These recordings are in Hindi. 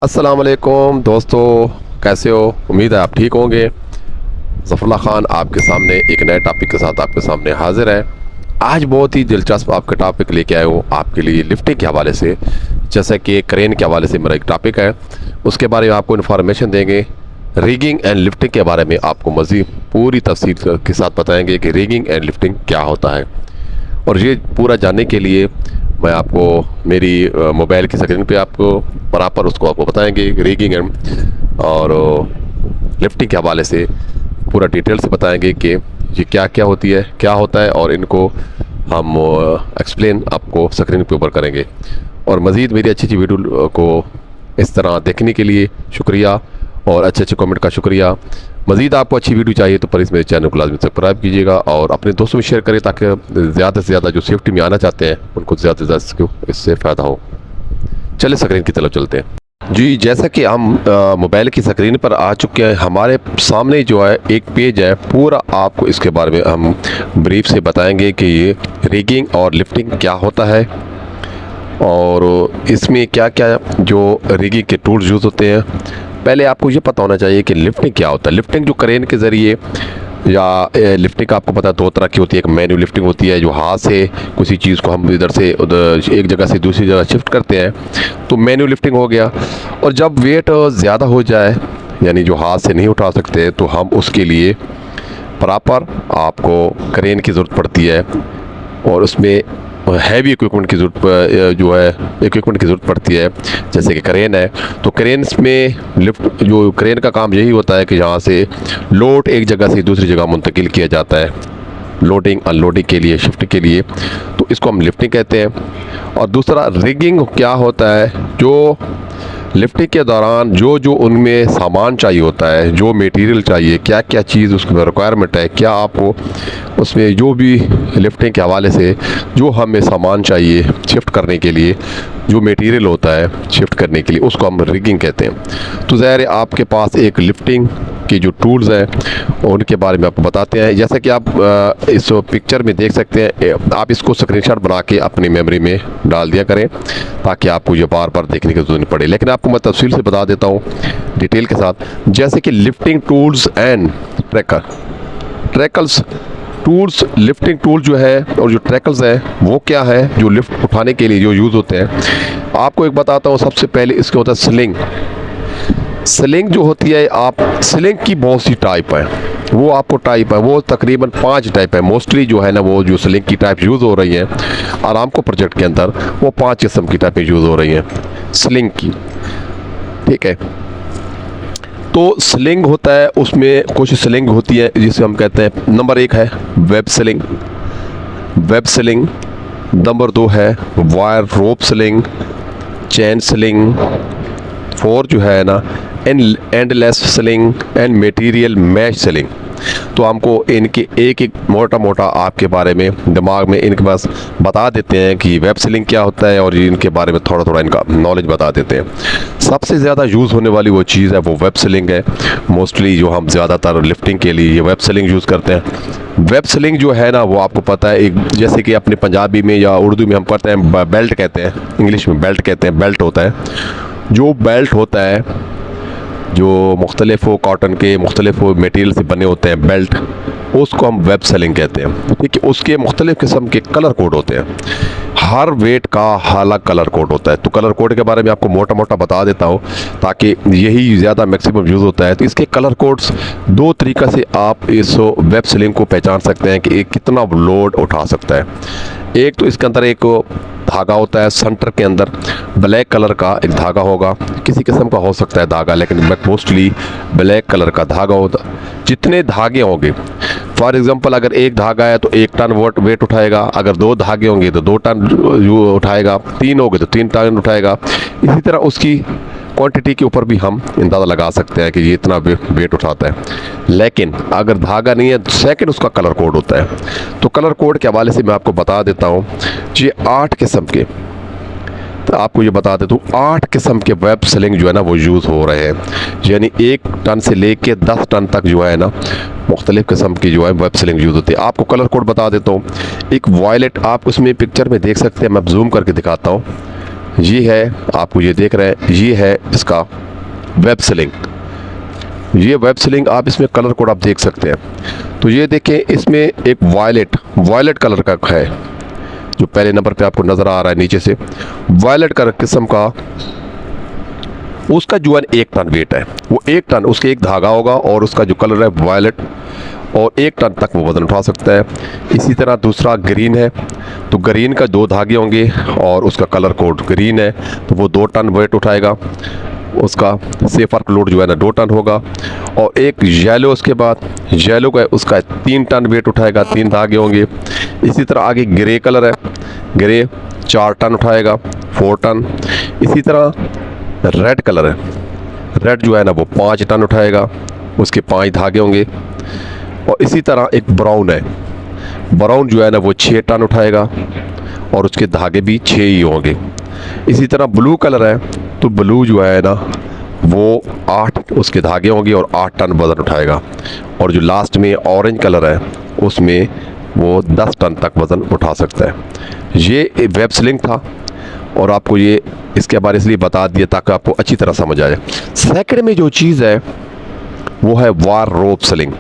अस्सलाम वालेकुम दोस्तों, कैसे हो? उम्मीद है आप ठीक होंगे। ज़फ़रुल्लाह ख़ान आपके सामने एक नए टॉपिक के साथ आपके सामने हाजिर है। आज बहुत ही दिलचस्प आपका टॉपिक लेके आए हूँ आपके लिए लिफ्टिंग के हवाले से। जैसे कि क्रेन के हवाले से मेरा एक टॉपिक है, उसके बारे में आपको इन्फॉर्मेशन देंगे। रिगिंग एंड लिफ्टिंग के बारे में आपको मज़ीद पूरी तफसील के साथ बताएंगे कि रिगिंग एंड लिफ्टिंग क्या होता है। और ये पूरा जानने के लिए मैं आपको मेरी मोबाइल की स्क्रीन पे आपको बराबर उसको आपको बताएंगे रिगिंग एंड और लिफ्टिंग के हवाले से पूरा डिटेल से बताएंगे कि ये क्या क्या होती है, क्या होता है, और इनको हम एक्सप्लेन आपको स्क्रीन पे ऊपर करेंगे। और मज़ीद मेरी अच्छी अच्छी वीडियो को इस तरह देखने के लिए शुक्रिया और अच्छे अच्छे कमेंट का शुक्रिया। मज़ीद आपको अच्छी वीडियो चाहिए तो प्लीज़ मेरे चैनल को लाजमी सब्सक्राइब कीजिएगा और अपने दोस्तों में शेयर करें ताकि ज़्यादा से ज़्यादा जो सेफ्टी में आना चाहते हैं उनको ज़्यादा से ज़्यादा इससे फ़ायदा हो। चलिए स्क्रीन की तरफ चलते हैं। जी, जैसा कि हम मोबाइल की स्क्रीन पर आ चुके हैं, हमारे सामने जो है एक पेज है, पूरा आपको इसके बारे में हम ब्रीफ से बताएंगे कि ये रिगिंग और लिफ्टिंग क्या होता है और इसमें क्या क्या जो रिगिंग के टूल्स यूज़ होते हैं। पहले आपको ये पता होना चाहिए कि लिफ्टिंग क्या होता है। लिफ्टिंग जो क्रेन के ज़रिए या लिफ्टिंग आपको पता है दो तरह की होती है। एक मैन्युअल लिफ्टिंग होती है जो हाथ से किसी चीज़ को हम इधर से उधर एक जगह से दूसरी जगह शिफ्ट करते हैं, तो मैन्युअल लिफ्टिंग हो गया। और जब वेट ज़्यादा हो जाए यानी जो हाथ से नहीं उठा सकते तो हम उसके लिए प्रॉपर आपको क्रेन की ज़रूरत पड़ती है और उसमें हैवी इक्विपमेंट की ज़रूरत जो है इक्विपमेंट की ज़रूरत पड़ती है। जैसे कि क्रेन है तो क्रेन में लिफ्ट जो क्रेन का काम यही होता है कि यहाँ से लोड एक जगह से दूसरी जगह मुंतकिल किया जाता है, लोडिंग अनलोडिंग के लिए, शिफ्ट के लिए, तो इसको हम लिफ्टिंग कहते हैं। और दूसरा रिगिंग क्या होता है, जो लिफ्टिंग के दौरान जो जो उनमें सामान चाहिए होता है, जो मटेरियल चाहिए, क्या क्या चीज़ उसमें रिक्वायरमेंट है, क्या आपको उसमें जो भी लिफ्टिंग के हवाले से जो हमें सामान चाहिए शिफ्ट करने के लिए, जो मटेरियल होता है शिफ्ट करने के लिए, उसको हम रिगिंग कहते हैं। तो ज़ाहिर है आपके पास एक लिफ्टिंग की जो टूल्स हैं उनके बारे में आपको बताते हैं। जैसा कि आप इस पिक्चर में देख सकते हैं, आप इसको स्क्रीनशॉट बना के अपनी मेमोरी में डाल दिया करें ताकि आपको ये बार बार देखने की ज़रूरत नहीं पड़े। लेकिन आपको मैं तफसील से बता देता हूँ डिटेल के साथ। जैसे कि lifting tools and tackles tools, lifting tool जो है और जो ट्रैकल्स है वो क्या है, जो लिफ्ट उठाने के लिए जो यूज़ होते हैं। आपको एक बताता हूँ, सबसे पहले इसके होता है स्लिंग। स्लिंग जो होती है, आप स्लिंग की बहुत सी टाइप है, वो आपको टाइप है वो तकरीबन 5 टाइप है। मोस्टली जो है ना वो जो स्लिंग की टाइप यूज़ हो रही है आरामको प्रोजेक्ट के अंदर, वो 5 किस्म की टाइपें यूज़ हो रही हैं स्लिंग की, ठीक है। तो स्लिंग होता है, उसमें कुछ स्लिंग होती है जिसे हम कहते हैं, नंबर 1 है वेब स्लिंग, नंबर 2 है wire rope sling, chain sling, 4 जो है ना endless sling and material mesh sling. तो हमको इनके एक एक मोटा मोटा आपके बारे में दिमाग में इनके पास बता देते हैं कि वेब स्लिंग क्या होता है और इनके बारे में थोड़ा थोड़ा इनका नॉलेज बता देते हैं। सबसे ज़्यादा यूज़ होने वाली वो चीज़ है वो वेब स्लिंग है। मोस्टली जो हम ज़्यादातर लिफ्टिंग के लिए ये वेब स्लिंग यूज़ करते हैं। वेब स्लिंग जो है ना वो आपको पता है, एक जैसे कि अपने पंजाबी में या उर्दू में हम पढ़ते हैं बेल्ट कहते हैं, इंग्लिश में बेल्ट कहते हैं। बेल्ट होता है, जो बेल्ट होता है जो मुख्तलिफ कॉटन के मुख्तलिफ मटेरियल से बने होते हैं बेल्ट, उसको हम वेब स्लिंग कहते हैं, ठीक है। उसके मुख्तलिफ किस्म के कलर कोड होते हैं, हर वेट का अलग कलर कोड होता है। तो कलर कोड के बारे में आपको मोटा मोटा बता देता हूँ ताकि यही ज़्यादा मैक्सिमम यूज़ होता है। तो इसके कलर कोड्स 2 तरीक़ा से आप इस वेब स्लिंग को पहचान सकते हैं कि एक कितना लोड उठा सकता है। एक तो इसके अंदर एक धागा होता है, सेंटर के अंदर ब्लैक कलर का एक धागा होगा, किसी किस्म का हो सकता है धागा, लेकिन मोस्टली ब्लैक कलर का धागा होता। जितने धागे होंगे, फॉर एग्जांपल अगर एक धागा है तो 1 टन वेट उठाएगा, अगर 2 धागे होंगे तो 2 टन उठाएगा, 3 होंगे तो 3 टन उठाएगा। इसी तरह उसकी क्वांटिटी के ऊपर भी हम अंदाज़ा लगा सकते हैं कि ये इतना वेट उठाता है। लेकिन अगर धागा नहीं है, सेकंड उसका कलर कोड होता है। तो कलर कोड के हवाले से मैं आपको बता देता हूँ, ये 8 किस्म के, तो आपको ये बता देता हूँ 8 किस्म के वेब स्लिंग जो है ना वो यूज़ हो रहे हैं। यानी 1 टन से लेके 10 टन तक जो है ना मुख्तलिफ़ किस्म की जो है वेब स्लिंग यूज़ होती है। आपको कलर कोड बता देता हूँ। एक वायलेट आप उसमें पिक्चर में देख सकते हैं, मैं जूम करके दिखाता हूँ। ये है, आपको ये देख रहे हैं, ये है इसका वेब सीलिंग। ये वेब सीलिंग आप इसमें कलर कोड आप देख सकते हैं। तो ये देखें, इसमें एक वायलेट कलर का है, जो पहले नंबर पे आपको नज़र आ रहा है नीचे से, वायलेट कलर किस्म का। उसका जो है 1 टन वेट है, वो 1 टन, उसके एक धागा होगा और उसका जो कलर है वायलेट, और 1 टन तक वो वज़न उठा सकता है। इसी तरह दूसरा ग्रीन है, तो ग्रीन का 2 धागे होंगे और उसका कलर कोड ग्रीन है, तो वो 2 टन वेट उठाएगा। उसका सेफर लोड जो है ना 2 टन होगा। और एक येलो, उसके बाद येलो का उसका 3 टन वेट उठाएगा, 3 धागे होंगे। इसी तरह आगे ग्रे कलर है, ग्रे 4 टन उठाएगा, 4 टन। इसी तरह रेड कलर है, रेड जो है ना वो 5 टन उठाएगा, उसके 5 धागे होंगे। और इसी तरह एक ब्राउन है, ब्राउन जो है ना वो 6 टन उठाएगा और उसके धागे भी 6 ही होंगे। इसी तरह ब्लू कलर है, तो ब्लू जो है ना वो 8 उसके धागे होंगे और 8 टन वज़न उठाएगा। और जो लास्ट में ऑरेंज कलर है, उसमें वो 10 टन तक वज़न उठा सकता है। ये वेब सीलिंग था और आपको ये इसके बारे इसलिए बता दिया ताकि आपको अच्छी तरह समझ आ जाए। सेकंड में जो चीज़ है वो है वायर रोप सीलिंग।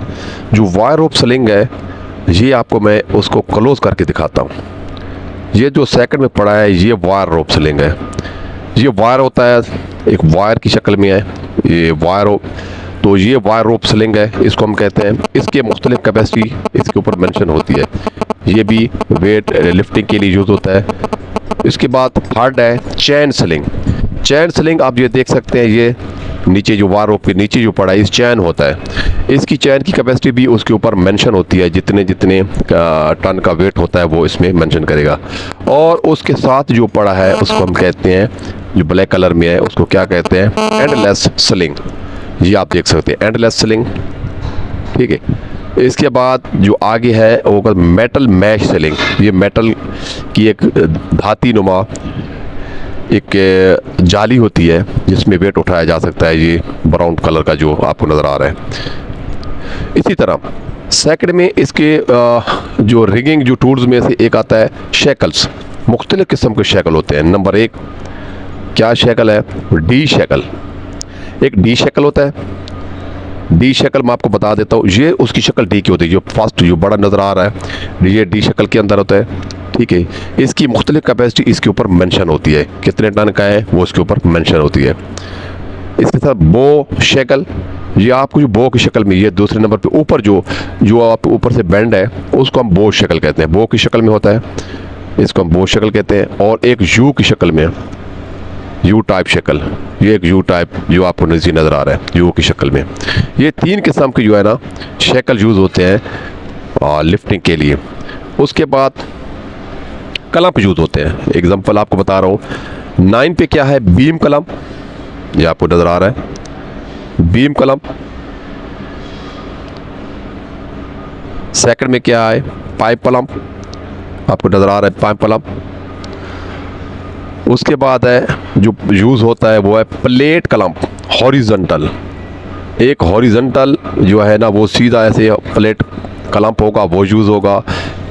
जो वायर रोप सीलिंग है, ये आपको मैं उसको क्लोज करके दिखाता हूँ। ये जो सेकंड में पड़ा है, ये वायर रोप सीलिंग है। ये वायर होता है, एक वायर की शक्ल में है ये वायर रोप। तो ये वायर रोप सीलिंग है, इसको हम कहते हैं। इसके मुख्तलिफ कैपेसिटी इसके ऊपर मेंशन होती है। ये भी वेट लिफ्टिंग के लिए यूज़ होता है। इसके बाद थर्ड है चैन सीलिंग। चैन सीलिंग आप ये देख सकते हैं, ये नीचे जो वायर रोप के नीचे जो पड़ा है, इस चैन होता है। इसकी चैन की कैपेसिटी भी उसके ऊपर मेंशन होती है, जितने जितने टन का वेट होता है वो इसमें मेंशन करेगा। और उसके साथ जो पड़ा है उसको हम कहते हैं, जो ब्लैक कलर में है उसको क्या कहते हैं, एंडलेस सीलिंग। ये आप देख सकते हैं एंडलेस सीलिंग, ठीक है। इसके बाद जो आगे है वो मेटल मैश सीलिंग। ये मेटल की एक धाती नुमा एक जाली होती है जिसमें वेट उठाया जा सकता है। ये ब्राउन कलर का जो आपको नज़र आ रहा है। इसी तरह सेकंड में इसके जो रिगिंग जो टूल्स में से एक आता है शैकल्स। मुख्तलिफ़ किस्म के शैकल होते हैं। नंबर 1 क्या शैकल है, डी शैकल। एक डी शैकल होता है। डी शक्ल मैं आपको बता देता हूँ, ये उसकी शक्ल डी की होती है। जो फर्स्ट जो बड़ा नज़र आ रहा है, ये डी शक्ल के अंदर होता है, ठीक है। इसकी मुख्तलिफ कैपेसिटी इसके ऊपर मेंशन होती है, कितने टन का है वो इसके ऊपर मेंशन होती है। इसके साथ बो शक्ल, ये आपको जो बो की शक्ल में, ये दूसरे नंबर पे ऊपर जो आप ऊपर से बेंड है उसको हम बो शक्ल कहते हैं। बो की शक्ल में होता है, इसको हम बो शक्ल कहते हैं। और एक यू की शक्ल में, यू टाइप शक्ल, ये एक यू टाइप जो आपको नज़र आ रहा है यू की शक्ल में। ये 3 किस्म की जो है ना शक्ल यूज़ होते हैं लिफ्टिंग के लिए। उसके बाद कलम यूज़ होते हैं। एग्जांपल आपको बता रहा हूँ, 9 पे क्या है, बीम कलम, ये आपको नज़र आ रहा है बीम कलम। सेकंड में क्या है, पाइप कलम, आपको नज़र आ रहा है पाइप कलम। उसके बाद है जो यूज़ होता है वो है प्लेट कलम, हॉरिजॉन्टल। एक हॉरिजॉन्टल जो है ना वो सीधा ऐसे प्लेट कलम होगा, वो यूज़ होगा।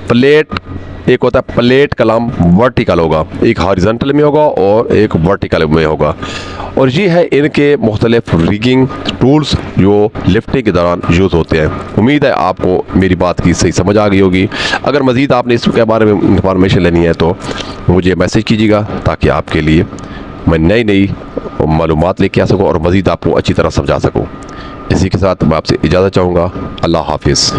प्लेट एक होता है प्लेट कलम वर्टिकल होगा, एक हॉरिजॉन्टल में होगा और एक वर्टिकल में होगा। और ये है इनके मुख्तलिफ रिगिंग टूल्स जो लिफ्टिंग के दौरान यूज़ होते हैं। उम्मीद है आपको मेरी बात की सही समझ आ गई होगी। अगर मज़ीद आपने इसके बारे में इंफॉर्मेशन लेनी है तो मुझे मैसेज कीजिएगा, ताकि आपके लिए मैं नई नई मालूमात लेके आ सकूँ और मज़ीद आपको अच्छी तरह समझा सकूँ। इसी के साथ मैं आपसे इजाज़त चाहूँगा। अल्लाह हाफिज़।